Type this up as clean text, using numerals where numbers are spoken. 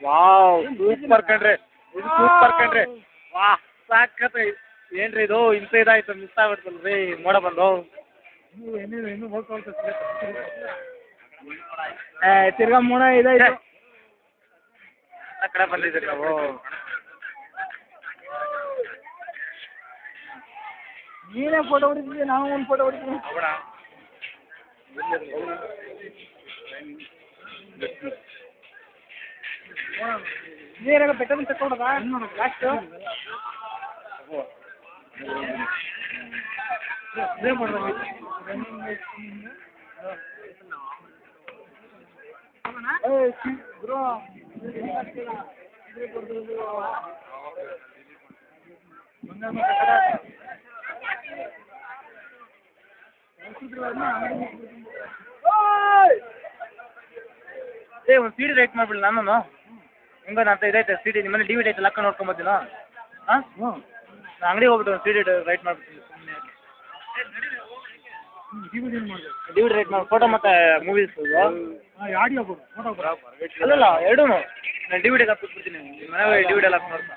Wow super ಕಣ್ರಿ, ಇದು super ಕಣ್ರಿ. ವಾ ಸಾಕತ್ ಏನ್ರಿ ಇದು ಇಂಥ ಇದಾಯ್ತು, ಮಿಸ್ ಆಗ್ಬಿಡ್ತಲ್ರಿ ಮೋಡ ಬಂದು. ತಿರ್ಗಾ ಮೋಡ ಇದಾಯ್ತು. ಆ ಕಡೆ ಬಂದಿದ್ದೀರಿ ನಾವು. ನೀನೇ ಫೋಟೋ ಹೊಡಿತಿದ್ದೆ, ನಾವು ಒಂದು ಫೋಟೋ ಹೊಡಿತೀವಿ. ನೀರಾಗ ಬೆಟ್ಟದ ತಕೊಂಡದ ಲಾಸ್ಟು ಬ್ರೋ ಒಂದು ಸಿ ಡಿ ರೈಟ್ ಮಾಡ್ಬಿಡಿ ನಾನು. ಹೆಂಗೋ ಅಂತ ಇದೈತೆ ಸಿ ಡಿ, ನಿಮ್ಮಲ್ಲಿ ಡಿ ವಿ ಡಿ ಐತೆ ಲಕ್ಕ ನೋಡ್ಕೊಂಬತ್ತೀನೋ. ಹಾಂ ನಾನು ಅಂಗಡಿಗೆ ಹೋಗ್ಬಿಟ್ಟು ಒಂದು ಸಿ ಡಿ ರೈಟ್ ಮಾಡ್ಬಿಡ್ತೀನಿ. ಡಿ ವಿ ಡಿ ರೈಟ್ ಮಾಡಿ ಫೋಟೋ ಮತ್ತು ಮೂವೀಸ್ ಆಡಿಯೋ ಫೋಟೋ ಅಲ್ಲಲ್ಲ ಎರಡೂ ನಾನು ಡಿ ವಿ ಡಿಗೆ ಹಾಕ್ಬಿಟ್ಬಿಡ್ತೀನಿ. ನಿಮ್ಮ ಮನೆ ಡಿ ವಿ ಡಿ ಎಲ್ಲ ಹಾಕಿ ನೋಡ್ತಾ